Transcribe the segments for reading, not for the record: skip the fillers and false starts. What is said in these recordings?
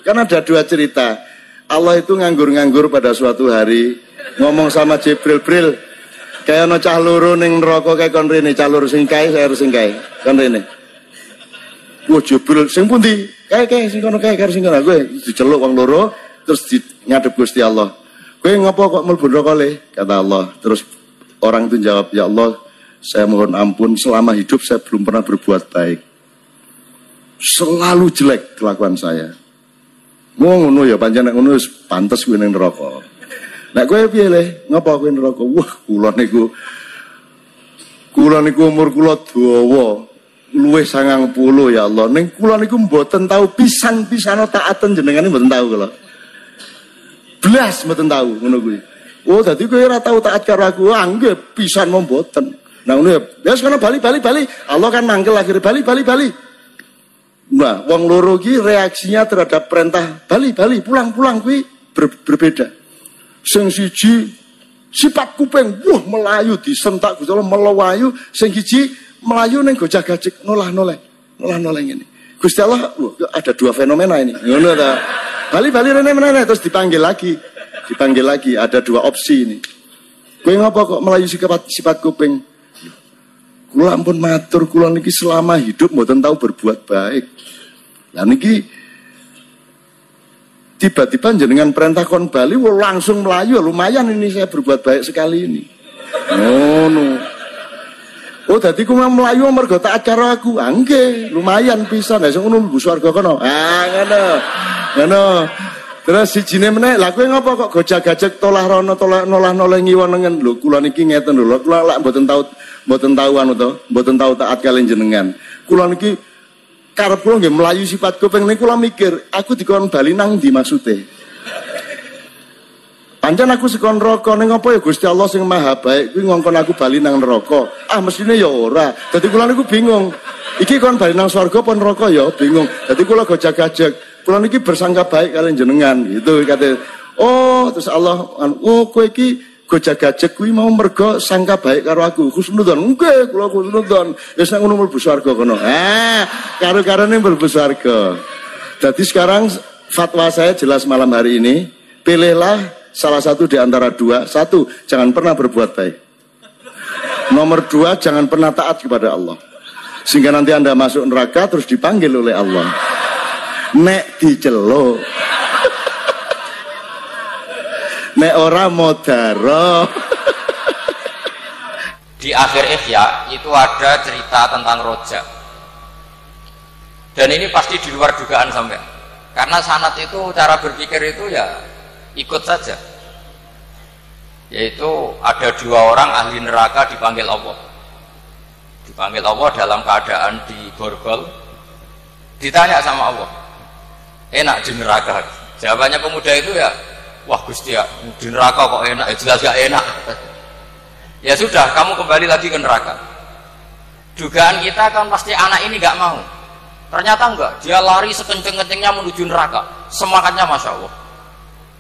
Kan ada dua cerita. Allah itu nganggur-nganggur pada suatu hari, ngomong sama Jibril, Bril, kayak ono cah loro ning neraka kayak kon rene, cah loro sing kae, saya harus sing kae. Kon rene. Wah, Jibril sing pundi? Kae sing kono kae karo sing kono. Kowe diceluk wong loro terus ngadep Gusti Allah. Kowe ngopo kok mlebu neraka le? Kata Allah. Terus orang itu jawab, ya Allah, saya mohon ampun, selama hidup saya belum pernah berbuat baik. Selalu jelek kelakuan saya. Ngono ya pancen nek ngono wis pantes kuwi ning neraka. Nek kowe piye le? Ngapa kowe neraka? Wah, kula niku umur kula dawa. Luwih 90 ya Allah. Ning kula niku mboten tahu pisan-pisan taaten jenengan mboten tahu kula. Blas mboten tahu ngono kuwi. Oh, dadi kowe ora tahu taat karo aku. Ah, nggih pisan mboten. Nah ngono ya. Wis kono bali. Allah kan mangkel akhire bali. Nah, wong loro ki reaksinya terhadap perintah bali, pulang kuwi berbeda. Sing siji sifat kuping, wah melayu disentak Gusti Allah melayu, sing siji melayu ning gojag-gajik nolah-noleh ngene. Gusti Allah, ada dua fenomena ini. Ngono ta. Bali rene meneh terus dipanggil lagi, ada dua opsi ini. Kowe ngapa kok melayu sifat kuping? Kula ampun matur, kula niki selama hidup mboten tahu berbuat baik. Lah niki tiba-tiba jenengan perintah kon bali langsung melayu, lumayan ini saya berbuat baik sekali ini. Oh, dadi ku melayu mergo taat karo aku. Ah nggih, lumayan pisan. Lah sing ngono mlebu swarga kono. Ah ngono. Terus sijine meneh, lah kowe ngapa kok gojag-gajeg nolah-noleh ngiwonengen. Lho kula niki ngeten lho, kula lak mboten tahu taat kalian jenengan. Kula niki karep kula nggih melayu sifat kuping niku kula mikir, aku dikon bali nang ndi maksude. Pancen aku sekon neraka ning apa ya Gusti Allah sing Maha Baik kuwi ngongkon aku bali nang neraka. Ah mestine ya ora. Dadi kula niku bingung. Iki kon bali nang swarga apa neraka ya bingung. Dadi kula gojag-gajeg. Kula niki bersangka baik kalian jenengan gitu kate. Oh, terus Allah, oh kowe iki gojag-gajeg kuwi mau mergo sangka baik karo aku. Husnudzon. Nggih, kula husnudzon. Wis nek ngono mlebu swarga kono. Karo-karone mlebu swarga. Jadi sekarang fatwa saya jelas malam hari ini, pilihlah salah satu di antara dua. Satu, jangan pernah berbuat baik. Nomor dua, jangan pernah taat kepada Allah. Sehingga nanti Anda masuk neraka terus dipanggil oleh Allah. Nek diceluk. Nek ora modaro. Di akhir Ihya itu ada cerita tentang rojak. Dan ini pasti di luar dugaan sampai. Karena sanad itu cara berpikir itu ya ikut saja. Yaitu ada dua orang ahli neraka dipanggil Allah. Dipanggil Allah dalam keadaan di borgol. Ditanya sama Allah, enak di neraka? Jawabannya pemuda itu ya, wah Gusti ya, di neraka kok enak? Ya jelas gak enak. Ya sudah, kamu kembali lagi ke neraka. Dugaan kita kan pasti anak ini gak mau. Ternyata enggak, dia lari sekenceng-kencengnya menuju neraka. Semangatnya Masya Allah.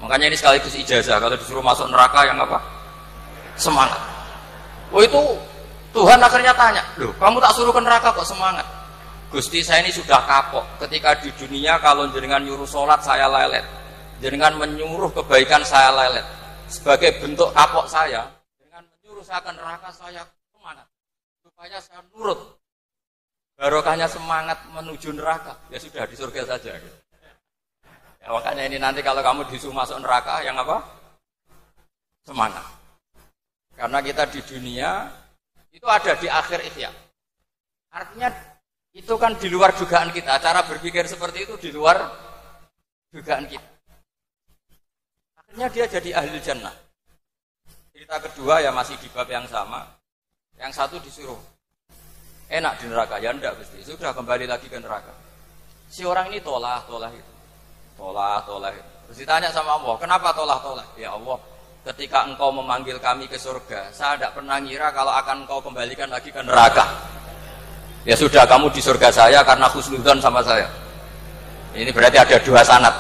Makanya ini sekaligus ijazah, kalau disuruh masuk neraka yang apa? Semangat. Oh itu Tuhan akhirnya tanya, loh kamu tak suruh ke neraka kok semangat? Gusti saya ini sudah kapok. Ketika di dunia kalau jenengan nyuruh sholat saya lelet, jenengan menyuruh kebaikan saya lelet. Sebagai bentuk kapok saya, dengan menyuruh saya ke neraka saya semangat supaya saya nurut. Barokahnya semangat menuju neraka. Ya sudah di surga saja. Ya, makanya ini nanti kalau kamu disuruh masuk neraka yang apa? Semangat. Karena kita di dunia itu ada di akhir Ihya. Artinya itu kan di luar dugaan kita. Cara berpikir seperti itu di luar dugaan kita. Akhirnya dia jadi ahli jannah. Cerita kedua ya masih di bab yang sama. Yang satu disuruh enak di neraka, ya enggak Gusti. Sudah kembali lagi ke neraka. Si orang ini tolak itu. Tolak. Terus ditanya sama Allah, kenapa tolak? Ya Allah, ketika engkau memanggil kami ke surga, saya tidak pernah ngira kalau akan engkau kembalikan lagi ke neraka. Ya sudah, kamu di surga saya karena husnudzon sama saya. Ini berarti ada dua sanad.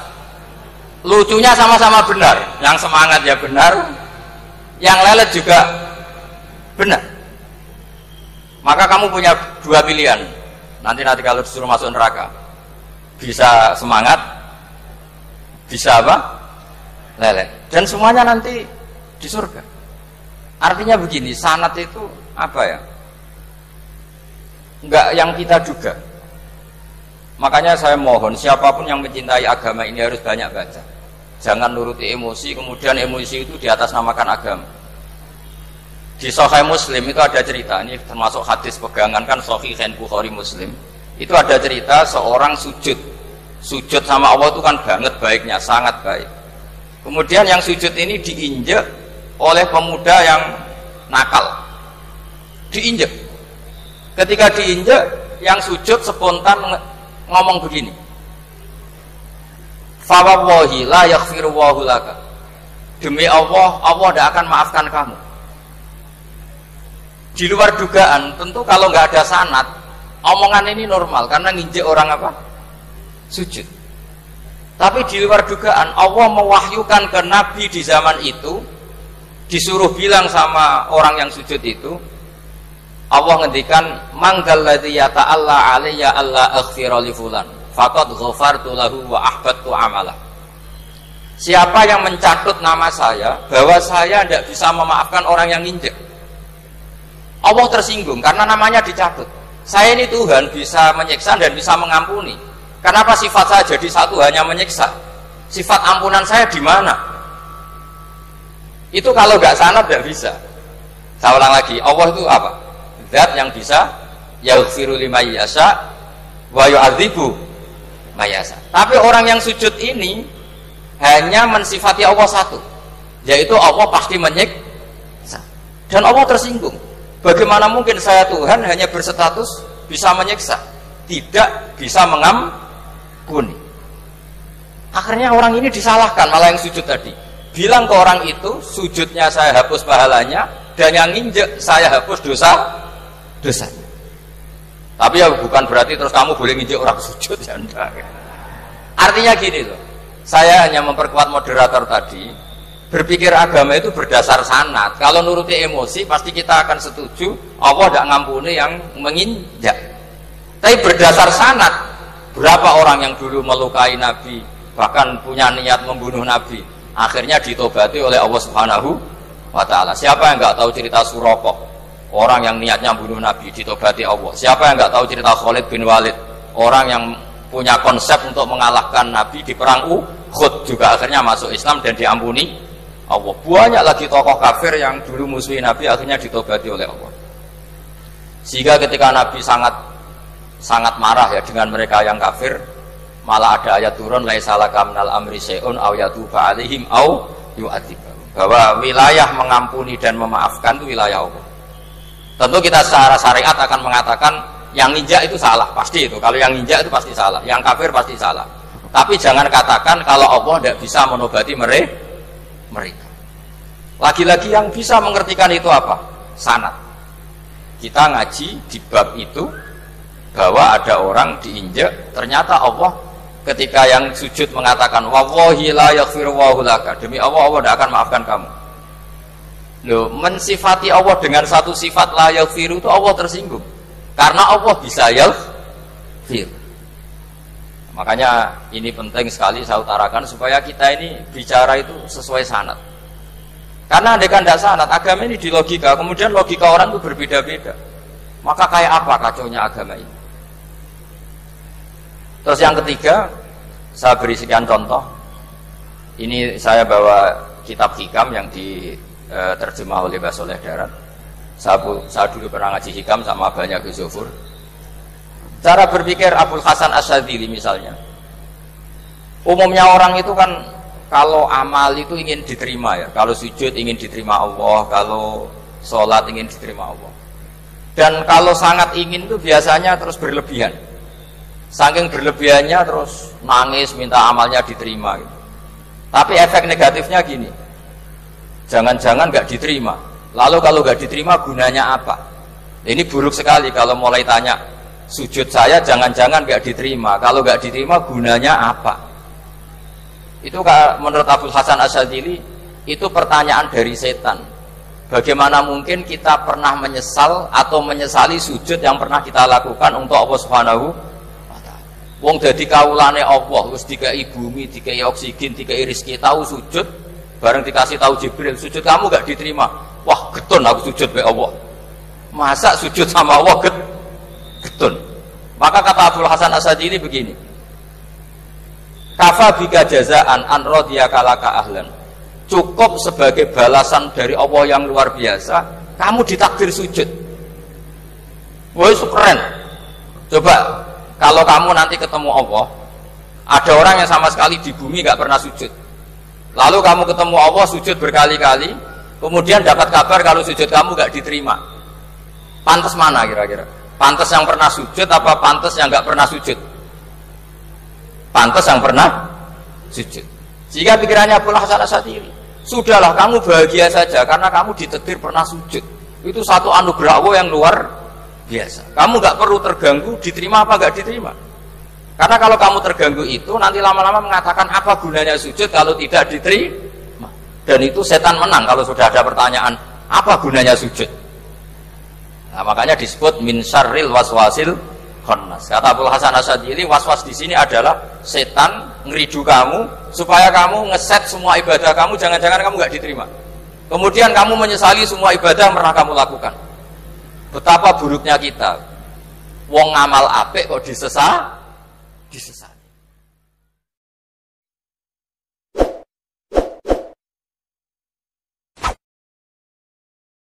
Lucunya sama-sama benar. Yang semangat ya benar, yang lelet juga benar. Maka kamu punya dua pilihan. Nanti kalau disuruh masuk neraka, bisa semangat bisa apa? Lelet. Dan semuanya nanti di surga. Artinya begini, sanad itu apa ya? Enggak yang kita duga. Makanya saya mohon siapapun yang mencintai agama ini harus banyak baca. Jangan nuruti emosi, kemudian emosi itu di atas namakan agama. Di Sahih Muslim itu ada cerita, ini termasuk hadis pegangan kan Sahih Bukhari Muslim. Itu ada cerita seorang sujud sama Allah itu kan banget baiknya, sangat baik. Kemudian yang sujud ini diinjek oleh pemuda yang nakal. Diinjek. Ketika diinjek, yang sujud spontan ngomong begini. Fa wallahi la yaghfiru Allahu laka. Demi Allah, Allah tidak akan maafkan kamu. Di luar dugaan, tentu kalau nggak ada sanad, omongan ini normal karena nginjek orang apa? Sujud. Tapi di luar dugaan, Allah mewahyukan ke Nabi di zaman itu, disuruh bilang sama orang yang sujud itu, Allah ngendikan, "Manggalladzi yata'alla 'alayya alla aghfira li fulan, faqad ghafartu lahu wa ahbattu amalah." Siapa yang mencatut nama saya bahwa saya tidak bisa memaafkan orang yang nginjek, Allah tersinggung karena namanya dicatut. Saya ini Tuhan bisa menyiksa dan bisa mengampuni. Kenapa sifat saya jadi satu hanya menyiksa? Sifat ampunan saya di mana? Itu kalau nggak sanad nggak bisa. Saya ulang lagi, Allah itu apa? Zat yang bisa yaghfiru liman yasha wa yu'adzibu man yasha. Tapi orang yang sujud ini hanya mensifati Allah satu, yaitu Allah pasti menyiksa. Dan Allah tersinggung. Bagaimana mungkin saya Tuhan hanya berstatus bisa menyiksa, tidak bisa mengampuni? Akhirnya orang ini disalahkan, malah yang sujud tadi. Bilang ke orang itu, sujudnya saya hapus pahalanya, dan yang nginjek saya hapus dosanya. Tapi ya bukan berarti terus kamu boleh nginjek orang sujud, ya enggak. Artinya gini loh, saya hanya memperkuat moderator tadi. Berpikir agama itu berdasar sanad. Kalau nuruti emosi pasti kita akan setuju Allah tidak ngampuni yang menginjak. Tapi berdasar sanad, berapa orang yang dulu melukai Nabi, bahkan punya niat membunuh Nabi, akhirnya ditobati oleh Allah Subhanahu wa Ta'ala. Siapa yang nggak tahu cerita Suraqah, orang yang niatnya membunuh Nabi, ditobati Allah. Siapa yang nggak tahu cerita Khalid bin Walid, orang yang punya konsep untuk mengalahkan Nabi di perang Uhud, juga akhirnya masuk Islam dan diampuni Allah. Banyak lagi tokoh kafir yang dulu musuhi Nabi akhirnya ditobati oleh Allah. Sehingga ketika Nabi sangat marah ya dengan mereka yang kafir, malah ada ayat turun laisa laka minal amri syai'un aw yatuba 'alaihim aw yu'adzibahum. Bahwa wilayah mengampuni dan memaafkan itu wilayah Allah. Tentu kita secara syariat akan mengatakan yang nginjak itu salah, pasti itu. Kalau yang nginjak itu pasti salah, yang kafir pasti salah. Tapi jangan katakan kalau Allah tidak bisa menobati mereka. Lagi-lagi yang bisa mengertikan itu apa? Sanad. Kita ngaji di bab itu bahwa ada orang diinjak, ternyata Allah ketika yang sujud mengatakan wallahi la yaghfiru Allahu laka, demi Allah Allah tidak akan maafkan kamu. Loh, mensifati Allah dengan satu sifat la yaghfiru itu Allah tersinggung. Karena Allah bisa yaghfir. Makanya ini penting sekali saya utarakan supaya kita ini bicara itu sesuai sanad. Karena andaikan tidak sanad, agama ini di logika, kemudian logika orang itu berbeda-beda. Maka kayak apa kacaunya agama ini? Terus yang ketiga, saya beri sekian contoh. Ini saya bawa kitab Hikam yang diterjemah oleh Mbah Soleh Darat. Saya dulu pernah ngaji Hikam sama banyak Gus Zufur. Cara berpikir Abul Hasan Asyadzili misalnya, umumnya orang itu kan kalau amal itu ingin diterima ya, kalau sujud ingin diterima Allah, kalau sholat ingin diterima Allah, dan kalau sangat ingin itu biasanya terus berlebihan, saking berlebihannya terus nangis minta amalnya diterima gitu. Tapi efek negatifnya gini, jangan-jangan nggak diterima, lalu kalau nggak diterima gunanya apa? Ini buruk sekali kalau mulai tanya sujud saya jangan-jangan nggak diterima, kalau nggak diterima gunanya apa? Itu menurut Abul Hasan Asyadzili itu pertanyaan dari setan. Bagaimana mungkin kita pernah menyesal atau menyesali sujud yang pernah kita lakukan untuk Allah Subhanahu wa Ta'ala? Wong dadi kawulane Allah, wis dikai bumi, dikai oksigen, dikai rezeki, tahu sujud, bareng dikasih tahu Jibril, sujud kamu gak diterima. Wah, getun aku sujud be Allah. Masa sujud sama Allah getun. Maka kata Abdul Hasan Asadili begini. Kafa bika jazaan an radiyaka laka ahlan. Cukup sebagai balasan dari Allah yang luar biasa, kamu ditakdir sujud. Wah, itu keren. Coba kalau kamu nanti ketemu Allah, ada orang yang sama sekali di bumi gak pernah sujud. Lalu kamu ketemu Allah sujud berkali-kali, kemudian dapat kabar kalau sujud kamu gak diterima. Pantas mana kira-kira? Pantas yang pernah sujud apa pantas yang gak pernah sujud? Pantas yang pernah sujud. Jika pikirannya pula Hasan Asadili, sudahlah kamu bahagia saja karena kamu ditakdir pernah sujud. Itu satu anugerah Allah yang luar biasa. Kamu gak perlu terganggu diterima apa gak diterima. Karena kalau kamu terganggu itu nanti lama-lama mengatakan apa gunanya sujud kalau tidak diterima. Dan itu setan menang kalau sudah ada pertanyaan apa gunanya sujud. Nah, makanya disebut min syarril waswasil khannas. Kata Abdul Hasan Asadili, waswas di sini adalah setan ngeridu kamu supaya kamu ngeset semua ibadah kamu, jangan-jangan kamu gak diterima. Kemudian kamu menyesali semua ibadah yang pernah kamu lakukan. Betapa buruknya kita. Wong ngamal apik kok disesat.